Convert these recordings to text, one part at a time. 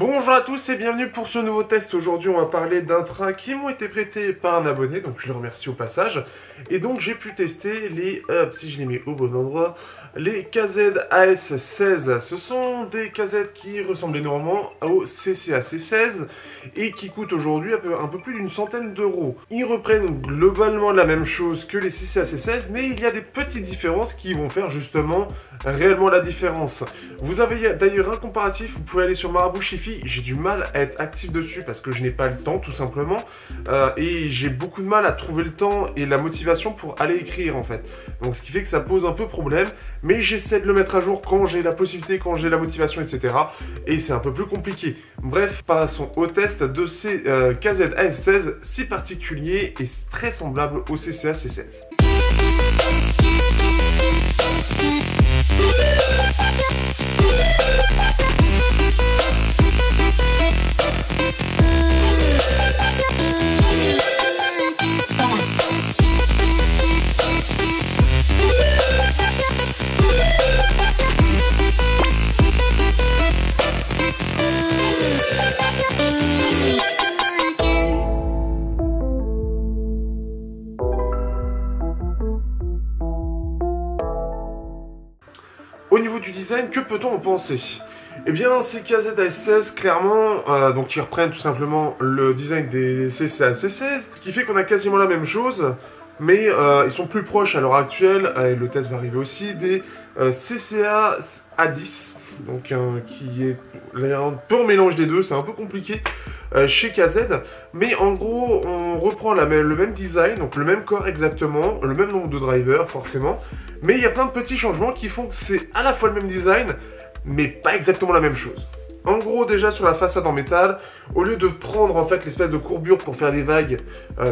Bonjour à tous et bienvenue pour ce nouveau test. Aujourd'hui on va parler d'un train qui m'ont été prêtés par un abonné, donc je le remercie au passage. Et donc j'ai pu tester les, si je les mets au bon endroit, les KZ AS16. Ce sont des KZ qui ressemblent énormément au CCA C16 et qui coûtent aujourd'hui un peu plus d'une centaine d'euros. Ils reprennent globalement la même chose que les CCA C16, mais il y a des petites différences qui vont faire justement réellement la différence. Vous avez d'ailleurs un comparatif, vous pouvez aller sur Marabout Chiffy. J'ai du mal à être actif dessus parce que je n'ai pas le temps tout simplement et j'ai beaucoup de mal à trouver le temps et la motivation pour aller écrire en fait. Donc ce qui fait que ça pose un peu problème, mais j'essaie de le mettre à jour quand j'ai la possibilité, quand j'ai la motivation, etc. Et c'est un peu plus compliqué. Bref, passons au test de ces KZ AS16 si particuliers et très semblables au CCA C16. Au niveau du design, que peut-on en penser? Eh bien, ces KZ AS16, clairement, donc ils reprennent tout simplement le design des CCA C16, ce qui fait qu'on a quasiment la même chose, mais ils sont plus proches à l'heure actuelle, et le test va arriver aussi, des CCA A10, donc qui est un peu mélange des deux, c'est un peu compliqué chez KZ, mais en gros, on reprend le même design, donc le même corps exactement, le même nombre de drivers forcément, mais il y a plein de petits changements qui font que c'est à la fois le même design, mais pas exactement la même chose. En gros, déjà sur la façade en métal, au lieu de prendre en fait l'espèce de courbure pour faire des vagues,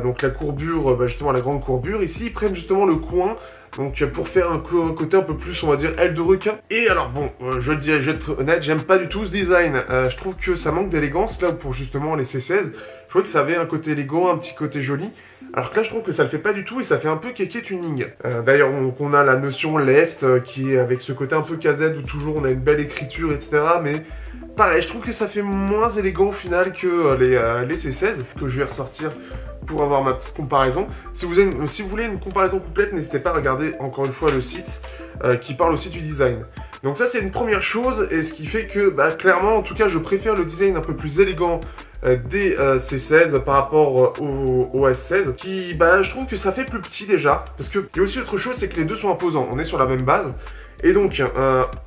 donc la courbure, justement la grande courbure, ici ils prennent justement le coin, donc pour faire un côté un peu plus, on va dire, aile de requin. Et alors bon, je vais être honnête, j'aime pas du tout ce design. Je trouve que ça manque d'élégance, là où pour justement les C16, je trouvais que ça avait un côté élégant, un petit côté joli. Alors que là, je trouve que ça le fait pas du tout et ça fait un peu kéké tuning. D'ailleurs, on a la notion left qui est avec ce côté un peu KZ où toujours on a une belle écriture, etc. Mais pareil, je trouve que ça fait moins élégant au final que les C16, que je vais ressortir pour avoir ma petite comparaison. Si vous voulez une comparaison complète, n'hésitez pas à regarder encore une fois le site qui parle aussi du design. Donc ça, c'est une première chose, et ce qui fait que, clairement, en tout cas, je préfère le design un peu plus élégant des C16 par rapport au S16, qui, je trouve que ça fait plus petit déjà, parce que il y a aussi autre chose, c'est que les deux sont imposants, on est sur la même base. Et donc,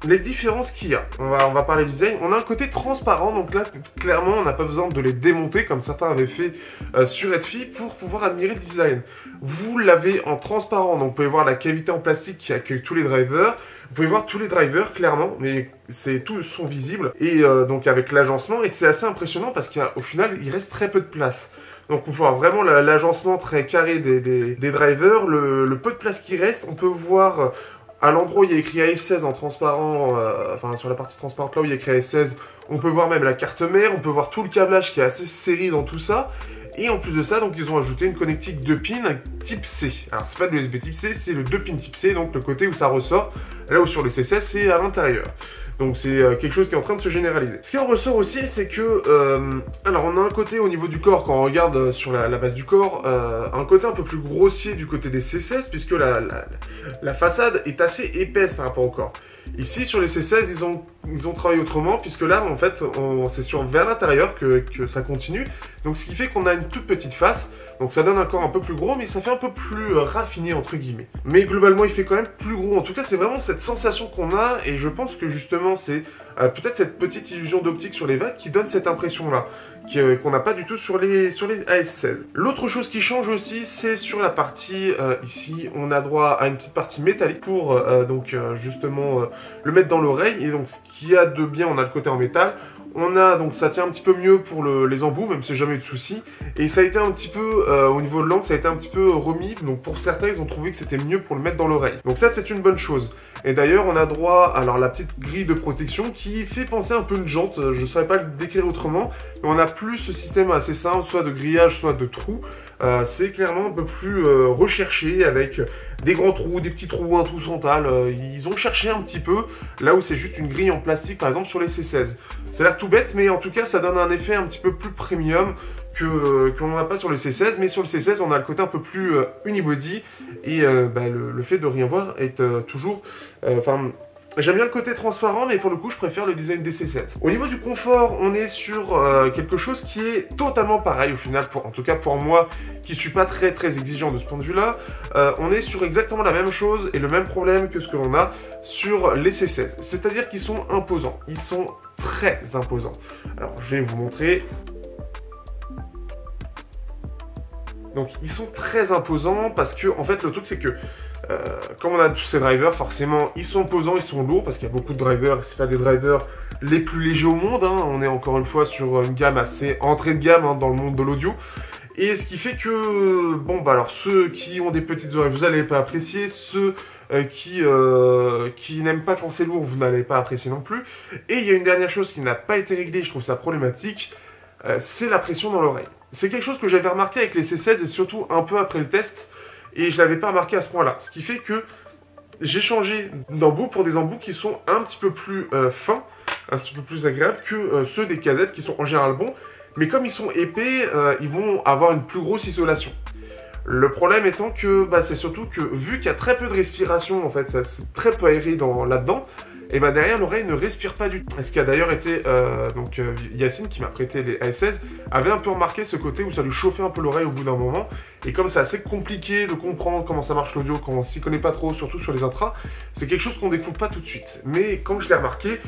les différences qu'il y a, on va parler du design, on a un côté transparent, donc là, clairement, on n'a pas besoin de les démonter, comme certains avaient fait sur Edfi, pour pouvoir admirer le design. Vous l'avez en transparent, donc vous pouvez voir la cavité en plastique qui accueille tous les drivers, vous pouvez voir tous les drivers, clairement, mais tous sont visibles, et donc avec l'agencement, et c'est assez impressionnant, parce qu'au final, il reste très peu de place. Donc on peut voir vraiment l'agencement très carré des drivers, le peu de place qui reste, on peut voir... à l'endroit où il y a écrit AS16 en transparent, enfin sur la partie transparente là où il y a écrit AS16, on peut voir même la carte mère, on peut voir tout le câblage qui est assez serré dans tout ça. Et en plus de ça, donc ils ont ajouté une connectique 2 pins type C. Alors c'est pas de l'USB type C, c'est le 2 pins type C, donc le côté où ça ressort, là où sur le C16 c'est à l'intérieur. Donc c'est quelque chose qui est en train de se généraliser. Ce qui en ressort aussi, c'est que... alors on a un côté au niveau du corps, quand on regarde sur la base du corps, un côté un peu plus grossier du côté des C16, puisque la façade est assez épaisse par rapport au corps. Ici, sur les C16, ils ont travaillé autrement, puisque là, en fait, c'est vers l'intérieur que ça continue. Donc ce qui fait qu'on a une toute petite face. Donc ça donne un corps un peu plus gros, mais ça fait un peu plus raffiné, entre guillemets. Mais globalement, il fait quand même plus gros. En tout cas, c'est vraiment cette sensation qu'on a, et je pense que justement, c'est peut-être cette petite illusion d'optique sur les vagues qui donne cette impression-là, qu'on n'a pas du tout sur les AS16. L'autre chose qui change aussi, c'est sur la partie, ici, on a droit à une petite partie métallique pour, justement, le mettre dans l'oreille. Et donc, ce qu'il y a de bien, on a le côté en métal. On a, donc ça tient un petit peu mieux pour les embouts, même si j'ai jamais eu de soucis. Et ça a été un petit peu, au niveau de l'angle, ça a été un petit peu remis. Donc pour certains, ils ont trouvé que c'était mieux pour le mettre dans l'oreille. Donc ça, c'est une bonne chose. Et d'ailleurs, on a droit à la petite grille de protection qui fait penser un peu une jante. Je ne saurais pas le décrire autrement. Mais on a plus ce système assez simple, soit de grillage, soit de trous. C'est clairement un peu plus recherché avec des grands trous, des petits trous, un trou central. Ils ont cherché un petit peu là où c'est juste une grille en plastique, par exemple sur les C16. Ça a l'air tout bête, mais en tout cas, ça donne un effet un petit peu plus premium qu'on n'en a pas sur le C16. Mais sur le C16, on a le côté un peu plus unibody. Et le fait de rien voir est toujours... J'aime bien le côté transparent, mais pour le coup, je préfère le design des C16. Au niveau du confort, on est sur quelque chose qui est totalement pareil au final, en tout cas pour moi, qui suis pas très exigeant de ce point de vue-là. On est sur exactement la même chose et le même problème que ce que l'on a sur les C16. C'est-à-dire qu'ils sont imposants. Ils sont très imposants. Alors, je vais vous montrer. Donc, ils sont très imposants parce que, en fait, le truc, c'est que comme on a tous ces drivers, forcément, ils sont imposants, ils sont lourds, parce qu'il y a beaucoup de drivers, et c'est pas des drivers les plus légers au monde, hein. On est encore une fois sur une gamme assez entrée de gamme dans le monde de l'audio. Et ce qui fait que, alors ceux qui ont des petites oreilles, vous n'allez pas apprécier, ceux qui n'aiment pas quand c'est lourd, vous n'allez pas apprécier non plus. Et il y a une dernière chose qui n'a pas été réglée, je trouve ça problématique, c'est la pression dans l'oreille. C'est quelque chose que j'avais remarqué avec les C16 et surtout un peu après le test. Et je ne l'avais pas remarqué à ce point-là. Ce qui fait que j'ai changé d'embout pour des embouts qui sont un petit peu plus fins, un petit peu plus agréables que ceux des casettes qui sont en général bons. Mais comme ils sont épais, ils vont avoir une plus grosse isolation. Le problème étant que c'est surtout que vu qu'il y a très peu de respiration, en fait, c'est très peu aéré là-dedans, et derrière l'oreille ne respire pas du tout. Ce qui a d'ailleurs été, Yacine qui m'a prêté les A16, avait un peu remarqué ce côté où ça lui chauffait un peu l'oreille au bout d'un moment. Et comme c'est assez compliqué de comprendre comment ça marche l'audio, quand on s'y connaît pas trop, surtout sur les intras, c'est quelque chose qu'on découvre pas tout de suite. Mais comme je l'ai remarqué,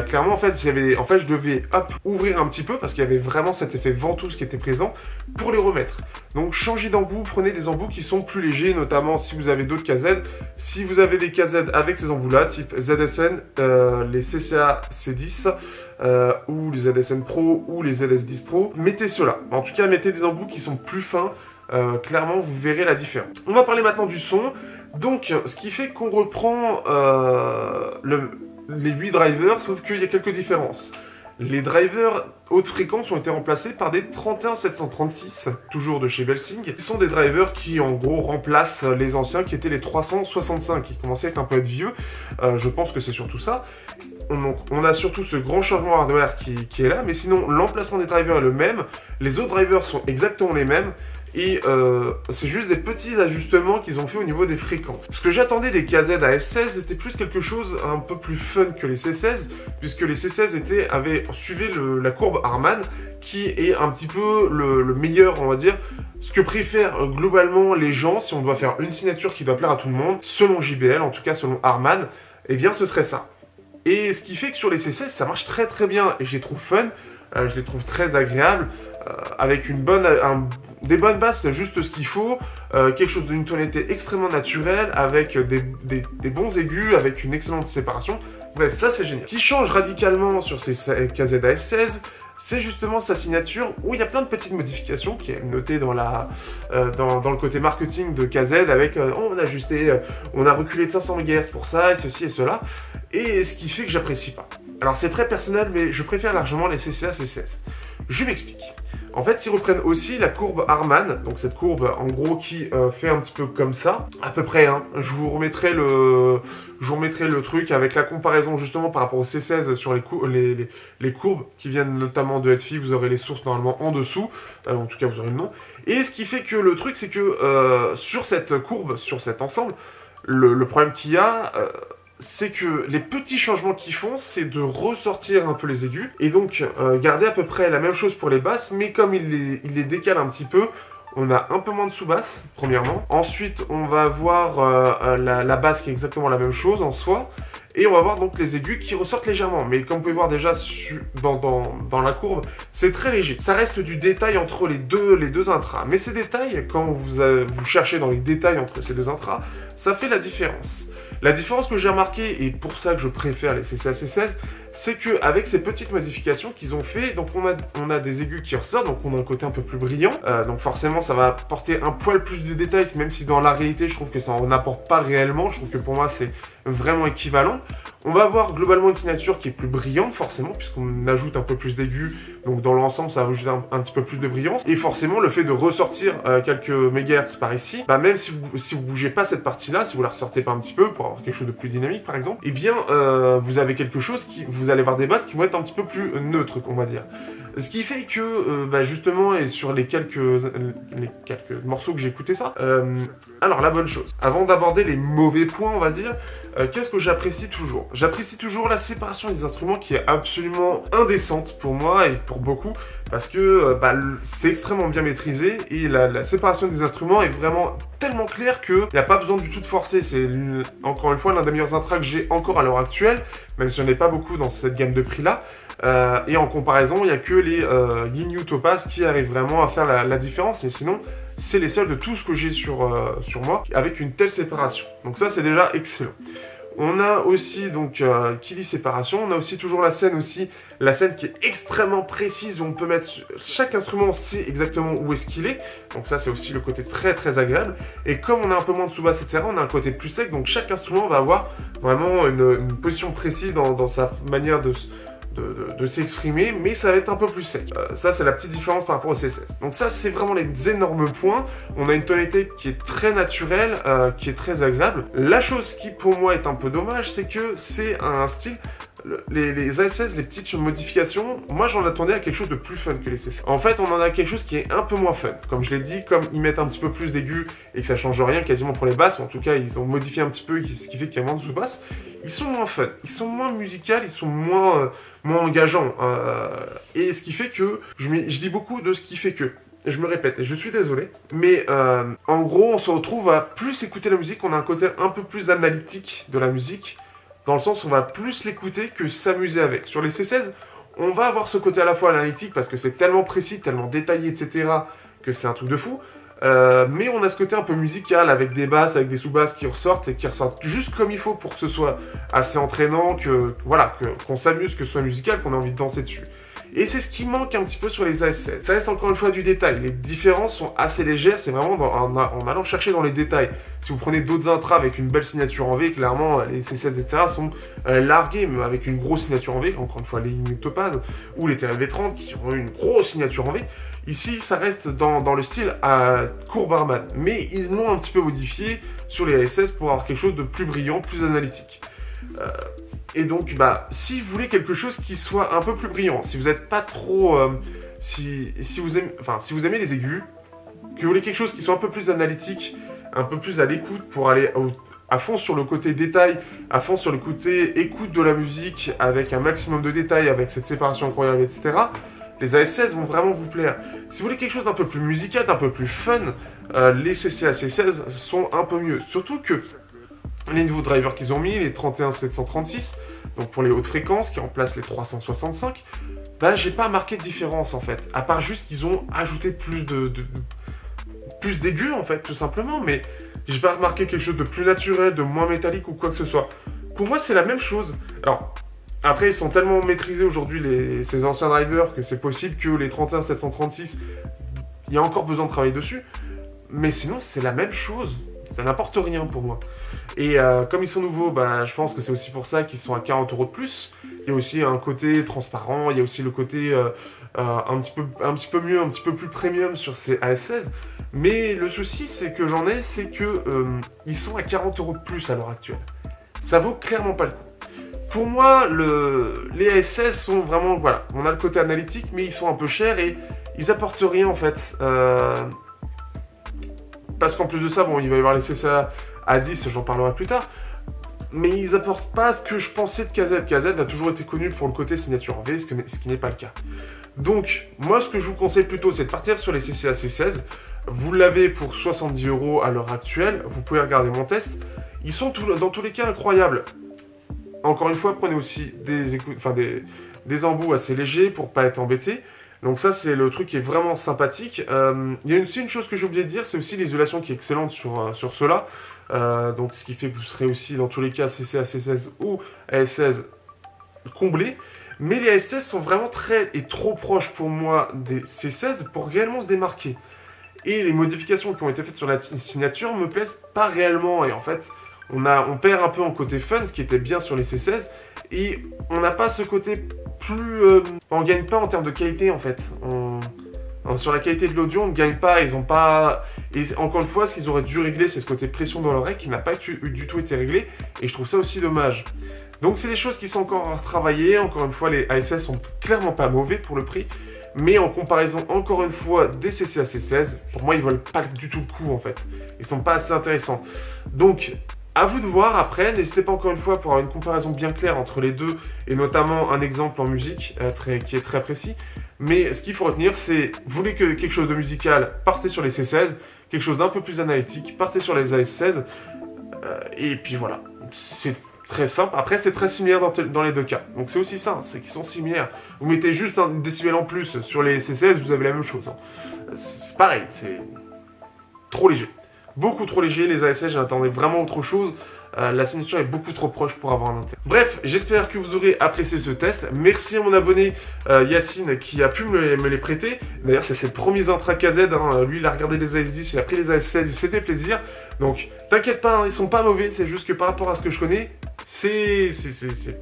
clairement en fait je devais ouvrir un petit peu parce qu'il y avait vraiment cet effet ventouse qui était présent pour les remettre. Donc changez d'embout, prenez des embouts qui sont plus légers, notamment si vous avez d'autres KZ. Si vous avez des KZ avec ces embouts là, type ZSN, les CCA C10 ou les ZSN Pro ou les ZS10 Pro, mettez ceux-là. En tout cas, mettez des embouts qui sont plus fins. Clairement, vous verrez la différence. On va parler maintenant du son. Donc, ce qui fait qu'on reprend les 8 drivers, sauf qu'il y a quelques différences. Les drivers haute fréquence ont été remplacés par des 31736, toujours de chez Belsing. Ce sont des drivers qui, en gros, remplacent les anciens qui étaient les 365, qui commençaient à être un peu vieux. Je pense que c'est surtout ça. On a surtout ce grand changement hardware qui est là, mais sinon, l'emplacement des drivers est le même. Les autres drivers sont exactement les mêmes. Et c'est juste des petits ajustements qu'ils ont fait au niveau des fréquences. Ce que j'attendais des KZ à S16 c'était plus quelque chose un peu plus fun que les C16, puisque les C16 avaient suivi la courbe Harman, qui est un petit peu le meilleur, on va dire, ce que préfèrent globalement les gens, si on doit faire une signature qui doit plaire à tout le monde, selon JBL, en tout cas selon Harman, eh bien ce serait ça. Et ce qui fait que sur les C16, ça marche très bien, et je les trouve fun, je les trouve très agréables, avec des bonnes basses, c'est juste ce qu'il faut, quelque chose d'une tonalité extrêmement naturelle, avec des bons aigus, avec une excellente séparation. Bref, ça c'est génial. Ce qui change radicalement sur ces KZ-AS16, c'est justement sa signature, où il y a plein de petites modifications qui est notée dans le côté marketing de KZ, avec on a ajusté, on a reculé de 500 MHz pour ça, et ceci et cela, et ce qui fait que j'apprécie pas. Alors c'est très personnel, mais je préfère largement les CCA C16. Je m'explique. En fait, ils reprennent aussi la courbe Harman, donc cette courbe en gros qui fait un petit peu comme ça, à peu près. Hein. Je vous remettrai le truc avec la comparaison justement par rapport au C16 sur les courbes qui viennent notamment de Hetfi. Vous aurez les sources normalement en dessous, en tout cas vous aurez le nom. Et ce qui fait que le truc, c'est que sur cette courbe, sur cet ensemble, le problème qu'il y a... c'est que les petits changements qu'ils font, c'est de ressortir un peu les aigus, et donc garder à peu près la même chose pour les basses, mais comme il les décale un petit peu, on a un peu moins de sous-basse, premièrement. Ensuite, on va avoir la basse qui est exactement la même chose en soi, et on va voir donc les aigus qui ressortent légèrement. Mais comme vous pouvez voir déjà dans la courbe, c'est très léger. Ça reste du détail entre les deux intras. Mais ces détails, quand vous cherchez dans les détails entre ces deux intras, ça fait la différence. La différence que j'ai remarquée, et pour ça que je préfère les CCA C16, c'est qu'avec ces petites modifications qu'ils ont fait, donc on a des aigus qui ressortent, donc on a un côté un peu plus brillant, donc forcément ça va porter un poil plus de détails, même si dans la réalité je trouve que ça en apporte pas réellement, je trouve que pour moi c'est vraiment équivalent. On va avoir globalement une signature qui est plus brillante forcément, puisqu'on ajoute un peu plus d'aigus, donc dans l'ensemble ça va ajouter un petit peu plus de brillance, et forcément le fait de ressortir quelques mégahertz par ici, même si vous bougez pas cette partie là, si vous la ressortez pas un petit peu pour avoir quelque chose de plus dynamique par exemple, eh bien vous avez quelque chose qui vous allez avoir des basses qui vont être un petit peu plus neutres, on va dire. Ce qui fait que, justement, et sur les quelques morceaux que j'ai écouté ça, alors la bonne chose, avant d'aborder les mauvais points, on va dire, qu'est-ce que j'apprécie toujours? J'apprécie toujours la séparation des instruments qui est absolument indécente pour moi et pour beaucoup, parce que c'est extrêmement bien maîtrisé et la séparation des instruments est vraiment tellement claire qu'il n'y a pas besoin du tout de forcer. C'est encore une fois l'un des meilleurs intras que j'ai encore à l'heure actuelle, même si j'en ai pas beaucoup dans cette gamme de prix-là. Et en comparaison, il n'y a que les Yinyu Topaz qui arrivent vraiment à faire la différence, mais sinon, c'est les seuls de tout ce que j'ai sur moi avec une telle séparation. Donc ça, c'est déjà excellent. On a aussi, donc, qui dit séparation, on a aussi toujours la scène qui est extrêmement précise, où on peut mettre chaque instrument, on sait exactement où est-ce qu'il est. Donc ça, c'est aussi le côté très très agréable. Et comme on a un peu moins de sous-basse, etc., on a un côté plus sec, donc chaque instrument va avoir vraiment une position précise dans sa manière de s'exprimer, mais ça va être un peu plus sec. Ça, c'est la petite différence par rapport au C16. Donc ça, c'est vraiment les énormes points. On a une tonalité qui est très naturelle, qui est très agréable. La chose qui, pour moi, est un peu dommage, c'est que c'est un style... Les A16, les petites modifications, moi j'en attendais à quelque chose de plus fun que les C16. En fait, on en a quelque chose qui est un peu moins fun. Comme je l'ai dit, comme ils mettent un petit peu plus d'aigus et que ça change rien quasiment pour les basses, en tout cas ils ont modifié un petit peu, ce qui fait qu'il y a moins de sous-basses, ils sont moins fun, ils sont moins musicales, ils sont moins engageants. Et ce qui fait que, je dis beaucoup de ce qui fait que. Je me répète et je suis désolé, mais en gros on se retrouve à plus écouter la musique, on a un côté un peu plus analytique de la musique, dans le sens où on va plus l'écouter que s'amuser avec. Sur les C16, on va avoir ce côté à la fois analytique parce que c'est tellement précis, tellement détaillé, etc. que c'est un truc de fou. Mais on a ce côté un peu musical avec des basses, avec des sous-basses qui ressortent et qui ressortent juste comme il faut pour que ce soit assez entraînant, qu'on s'amuse, que ce soit musical, qu'on ait envie de danser dessus. Et c'est ce qui manque un petit peu sur les AS7. Ça reste encore une fois du détail. Les différences sont assez légères, c'est vraiment en allant chercher dans les détails. Si vous prenez d'autres intras avec une belle signature en V, clairement les C16 etc. sont largués, mais avec une grosse signature en V, encore une fois les Yinyu Topaz ou les TRV30 qui ont une grosse signature en V. Ici, ça reste dans le style à Courbarman, mais ils l'ont un petit peu modifié sur les AS16 pour avoir quelque chose de plus brillant, plus analytique. Et donc, si vous voulez quelque chose qui soit un peu plus brillant, si vous n'êtes pas trop... si vous aimez les aigus, que vous voulez quelque chose qui soit un peu plus analytique, un peu plus à l'écoute pour aller à fond sur le côté détail, à fond sur le côté écoute de la musique, avec un maximum de détails, avec cette séparation incroyable, etc., les AS16 vont vraiment vous plaire. Si vous voulez quelque chose d'un peu plus musical, d'un peu plus fun, les CCA C16 sont un peu mieux. Surtout que les nouveaux drivers qu'ils ont mis, les 31736, donc pour les hautes fréquences, qui remplacent les 365, j'ai pas marqué de différence en fait. À part juste qu'ils ont ajouté plus d'aigus en fait, tout simplement, mais j'ai pas remarqué quelque chose de plus naturel, de moins métallique ou quoi que ce soit. Pour moi, c'est la même chose. Alors, après, ils sont tellement maîtrisés aujourd'hui, ces anciens drivers, que c'est possible que les 31736, il y a encore besoin de travailler dessus. Mais sinon, c'est la même chose. Ça n'apporte rien pour moi. Et comme ils sont nouveaux, je pense que c'est aussi pour ça qu'ils sont à 40 € de plus. Il y a aussi un côté transparent, il y a aussi le côté un petit peu mieux, un petit peu plus premium sur ces AS16. Mais le souci, c'est que c'est que ils sont à 40 € de plus à l'heure actuelle. Ça vaut clairement pas le coup. Pour moi, les AS16 sont vraiment, voilà, on a le côté analytique, mais ils sont un peu chers et ils apportent rien en fait. Parce qu'en plus de ça, il va y avoir les CCA à 10, j'en parlerai plus tard. Mais ils apportent pas ce que je pensais de KZ. KZ a toujours été connu pour le côté signature en V, ce qui n'est pas le cas. Donc, moi, ce que je vous conseille plutôt, c'est de partir sur les CCA C16. Vous l'avez pour 70 € à l'heure actuelle. Vous pouvez regarder mon test. Ils sont dans tous les cas incroyables. Encore une fois, prenez aussi des embouts assez légers pour pas être embêté. Donc ça, c'est le truc qui est vraiment sympathique. Il y a aussi une chose que j'ai oublié de dire, c'est aussi l'isolation qui est excellente sur ceux-là. Donc ce qui fait que vous serez aussi, dans tous les cas, CCA C16 ou AS16 comblés. Mais les AS16 sont vraiment trop proches pour moi des C16 pour réellement se démarquer. Et les modifications qui ont été faites sur la signature me plaisent pas réellement. Et en fait, on perd un peu en côté fun, ce qui était bien sur les C16. Et on n'a pas ce côté plus... on gagne pas en termes de qualité en fait. Sur la qualité de l'audio, on ne gagne pas. Ils ont pas... Et encore une fois, ce qu'ils auraient dû régler, c'est ce côté pression dans l'oreille qui n'a pas du tout été réglé. Et je trouve ça aussi dommage. Donc c'est des choses qui sont encore à retravailler. Encore une fois, les ASS sont clairement pas mauvais pour le prix. Mais en comparaison, encore une fois, des CC AC16, pour moi, ils valent pas du tout le coup, en fait. Ils sont pas assez intéressants. Donc, à vous de voir après. N'hésitez pas encore une fois pour avoir une comparaison bien claire entre les deux, et notamment un exemple en musique qui est très précis. Mais ce qu'il faut retenir, c'est, vous voulez que quelque chose de musical, partez sur les C16. Quelque chose d'un peu plus analytique, partez sur les AS16. Et puis voilà, c'est très simple. Après, c'est très similaire dans les deux cas. Donc c'est aussi ça, c'est qu'ils sont similaires. Vous mettez juste un décibel en plus sur les C16, vous avez la même chose. C'est pareil, c'est trop léger. Beaucoup trop léger, les ASS, j'attendais vraiment autre chose. La signature est beaucoup trop proche pour avoir un intérêt. Bref, j'espère que vous aurez apprécié ce test. Merci à mon abonné Yacine qui a pu me les prêter. D'ailleurs, c'est ses premiers intra KZ. Lui, il a regardé les AS10, il a pris les AS16, il s'est fait plaisir. Donc, t'inquiète pas, ils sont pas mauvais. C'est juste que par rapport à ce que je connais, c'est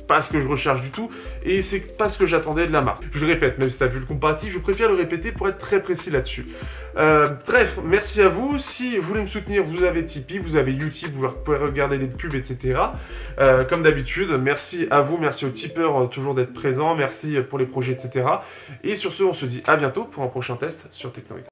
pas ce que je recherche du tout. Et c'est pas ce que j'attendais de la marque. Je le répète, même si t'as vu le comparatif, je préfère le répéter pour être très précis là-dessus. Bref, merci à vous. Si vous voulez me soutenir, vous avez Tipeee, vous avez YouTube, vous pouvez regarder des pubs, etc. Comme d'habitude, merci à vous, merci aux tipeurs toujours d'être présents, merci pour les projets, etc. Et sur ce, on se dit à bientôt pour un prochain test sur Technoid.